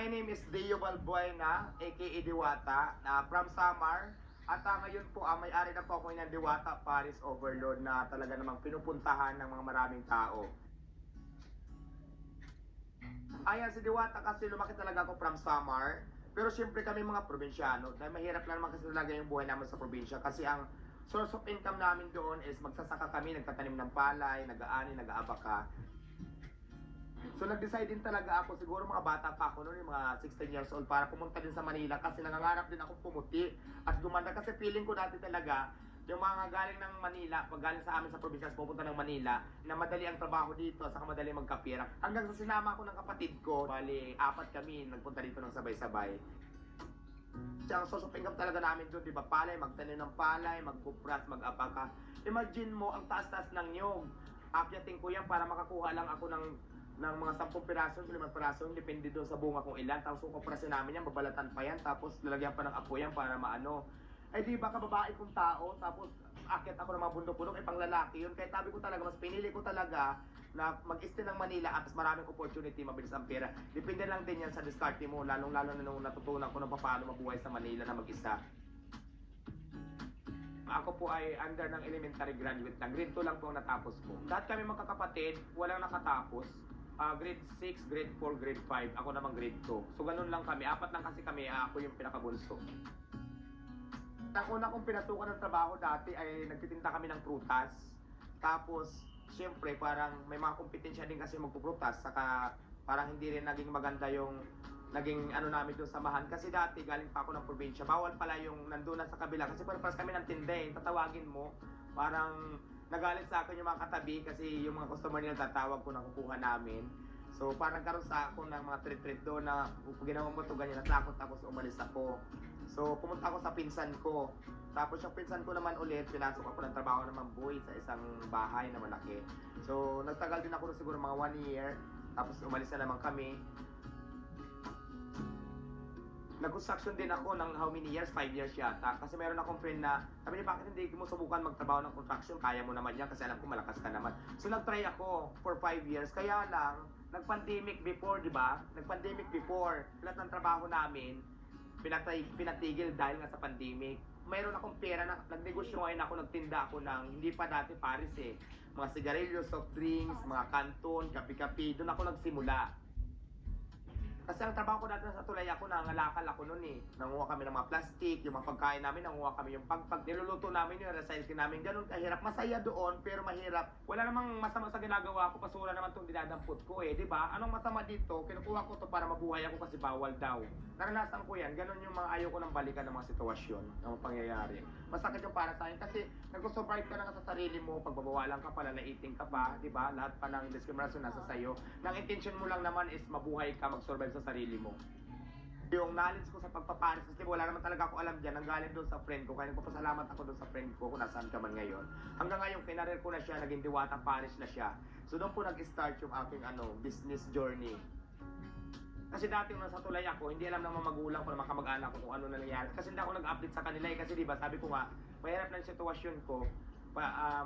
my name is Dio Balbuena, aka Diwata, from Samar. At ngayon po, may-ari na po ako ng Diwata Paris Overload na talaga namang pinupuntahan ng mga maraming tao. Ayan, si Diwata kasi lumaki talaga ako from Samar. Pero syempre kami mga probinsyano, dahil mahirap na naman kasi talaga yung buhay namin sa probinsya. Kasi ang source of income namin doon is magsasaka kami, nagtatanim ng palay, nag-aani, nag-aabaka. So nag-decide din talaga ako, siguro mga bata pa ako noon, yung mga 16 years old, para pumunta din sa Manila kasi nangangarap din ako pumuti at gumanda. Kasi feeling ko dati talaga, yung mga galing ng Manila, pag galing sa amin sa probinsya, pupunta ng Manila, na madali ang trabaho dito, saka madali magkapira. Hanggang sa sinama ako ng kapatid ko, bali, 4 kami, nagpunta dito ng sabay-sabay. Ang source of income talaga namin doon, di ba, palay, magtanim ng palay, magkupras, mag-apaka. Imagine mo, ang taas-taas ng nyog. Akyatin ko yan para makakuha lang ako ng mga 10 piraso, 5 piraso, depende doon sa bunga kung ilan. Tapos kung kuprasin namin yan, babalatan pa yan, tapos lalagyan pa ng apo yan para maano. Ay di ba, kababae kong tao, tapos akyat ako ng mga bundok-bundok, pang lalaki yun. Kaya sabi ko talaga, mas pinili ko talaga na mag-stay ng Manila at mas maraming opportunity, mabilis ang pera. Depende lang din yan sa diskarte mo, lalong-lalo na nung natutunan ko na paano mabuhay sa Manila na mag-isa. Ako po ay under ng elementary graduate lang. Grade 2 lang po ang natapos ko. Lahat kami magkakapatid, walang nakatapos. Grade 6, grade 4, grade 5. Ako naman grade 2. So ganun lang kami. 4 lang kasi kami. Ako yung pinakabunso. Ang una kong pinasukan ng trabaho dati ay nagtitinda kami ng prutas. Tapos, syempre, parang may mga kompetensya din kasi magpuprutas. Saka parang hindi rin naging maganda yung naging ano namin doon samahan. Kasi dati galing pa ako ng probinsya. Bawal pala yung nandun na sa kabila. Kasi parang kami ng tinda eh. Tatawagin mo. Parang nagalit sa akin yung mga katabi kasi yung mga customer nila tatawag ko na kukuha namin. So parang karoon sa ako ng mga treat-treat doon na ginawa mo ito ganyan, natakot ako so umalis ako. So pumunta ako sa pinsan ko. Tapos yung pinsan ko naman ulit, pinasok ako ng trabaho naman boy sa isang bahay na malaki. So nagtagal din ako siguro mga 1 year. Tapos umalis na naman kami. Nag-construction din ako ng how many years? 5 years yata. Kasi meron akong friend na, sabi niya, bakit hindi mo subukan magtrabaho ng construction? Kaya mo naman yan kasi alam ko malakas ka naman. So nag-try ako for 5 years. Kaya lang, nag-pandemic before, di ba? Nag-pandemic before. Lahat ng trabaho namin, pinatigil dahil nga sa pandemic. Mayroon akong pera na nagnegosyo ngayon ako, nagtinda ako ng, hindi pa dati Paris eh. Mga sigarilyo, soft drinks, mga kanton, kapi-kapi. Doon ako nagsimula. Kasi ang trabaho ko dati sa tulay ako, nangalakal ako noon eh. Nanguha kami ng mga plastic, yung mga pagkain namin, nanguha kami yung pag niluluto namin yung recycle namin. Ganun kahirap. Masaya doon, pero mahirap. Wala namang masama sa ginagawa ko, basura naman itong dinadampot ko eh, di ba? Anong masama dito? Kinukuha ko to para mabuhay ako kasi bawal daw. Naranasan ko yan. Ganun yung mga ayaw ko nang balikan ng mga sitwasyon, ng mga pangyayari. Masakit yung para sa akin kasi nag-survive ka na sa sarili mo, pagbabawalan ka pa, lalaiting ka pa, di ba? Lahat pa ng diskriminasyon nasa sayo. Nang intention mo lang naman is mabuhay ka, mag-survive sa sarili mo. Yung knowledge ko sa pagpaparis, kasi wala naman talaga ako alam dyan, nanggaling doon sa friend ko, kaya nagpapasalamat ako doon sa friend ko kung nasaan ka man ngayon. Hanggang ngayon, kinarir ko na siya, naging Diwata Paris na siya. So doon po nag-start yung aking business journey. Kasi dati nung nasa tulay ako, hindi alam ng mga magulang ko na makamag-anak ko kung ano nangyayari. Kasi hindi ako nag-update sa kanila eh, kasi diba, sabi ko nga, mahirap na yung sitwasyon ko.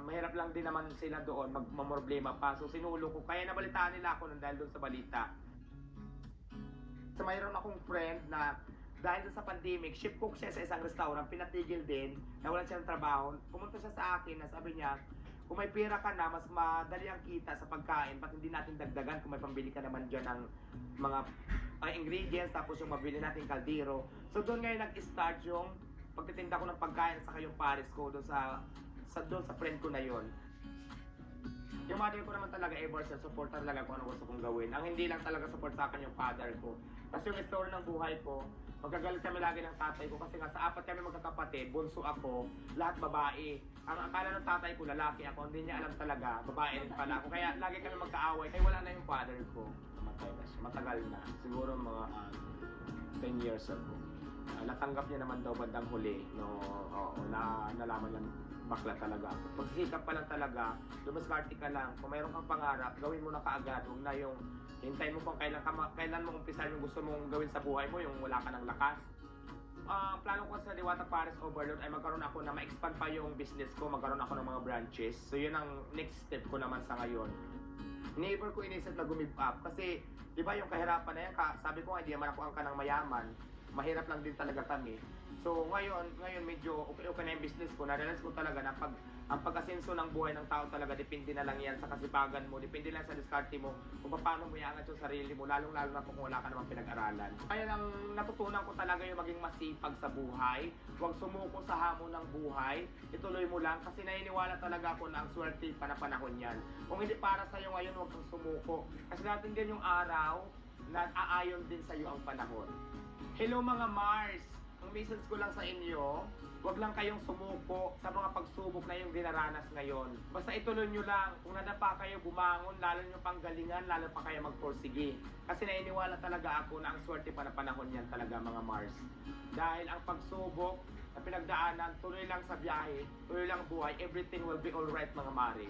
Mahirap lang din naman sila doon, magmamroblema pa. So sinulo ko, kaya nabalitaan nila ako nang dahil doon sa balita. So mayroon akong friend na dahil sa pandemic, chef cook siya sa isang restaurant, pinatigil din, nawalan siya ng trabaho. Pumunta siya sa akin na sabi niya, kung may pera ka na, mas madali ang kita sa pagkain, ba't hindi natin dagdagan kung may pambili ka naman dyan ng mga ingredients, tapos yung mabili natin kaldero. So doon ngayon nag-start yung pagtitinda ko ng pagkain at saka yung pares ko doon sa friend ko na yon. Yung mother ko naman talaga ever since support talaga kung ano gusto kong gawin. Ang hindi lang talaga support sa akin yung father ko. Kasi yung story ng buhay ko, magkagalit kami lagi ng tatay ko kasi nga sa 4 kami magkakapatid, bunso ako, lahat babae. Ang akala ng tatay ko lalaki ako, hindi niya alam talaga, babae rin pala ako. Kaya lagi kami magkaaway, kaya wala na yung father ko. Namatay na siya, matagal na. Siguro mga 10 years ago. Natanggap niya naman daw bandang huli, nalaman lang bakla talaga ako. Pagsikap pa lang talaga, dumaskarte ka lang. Kung mayroon kang pangarap, gawin mo na kaagad. Huwag na yung hintayin mo kung kailan mo umpisan yung gusto mong gawin sa buhay mo, yung wala ka ng lakas. Plano ko sa Diwata Paris Overload ay magkaroon ako na ma-expand pa yung business ko, magkaroon ako ng mga branches. So yun ang next step ko naman sa ngayon. Never ko inisip na gumib up kasi di ba yung kahirapan na yan, sabi ko nga hindi naman ako ang kanang mayaman, mahirap lang din talaga kami. So ngayon medyo okay na yung business ko, na-realize ko talaga na ang pag-asenso ng buhay ng tao talaga depende na lang yan sa kasipagan mo, depende lang sa diskarte mo kung paano mo iangat yung sarili mo, lalong-lalo na kung wala ka namang pinag-aralan. Kaya ang natutunan ko talaga yung maging masipag sa buhay, huwag sumuko sa hamon ng buhay, ituloy mo lang kasi naniniwala talaga ako na ang swerte panahon yan. Kung hindi para sa'yo ngayon, huwag kang sumuko. Kasi natin din yung araw na aayon din sa'yo ang panahon. Hello mga Mars! Ang message ko lang sa inyo, huwag lang kayong sumuko sa mga pagsubok na yung dinaranas ngayon. Basta ituloy nyo lang, kung nadapa kayo bumangon, lalo nyo pang galingan, lalo pa kayo magporsige. Kasi naniniwala talaga ako na ang swerte panahon yan talaga mga Mars. Dahil ang pagsubok na pinagdaanan, tuloy lang sa biyahe, tuloy lang buhay, everything will be alright mga Mari.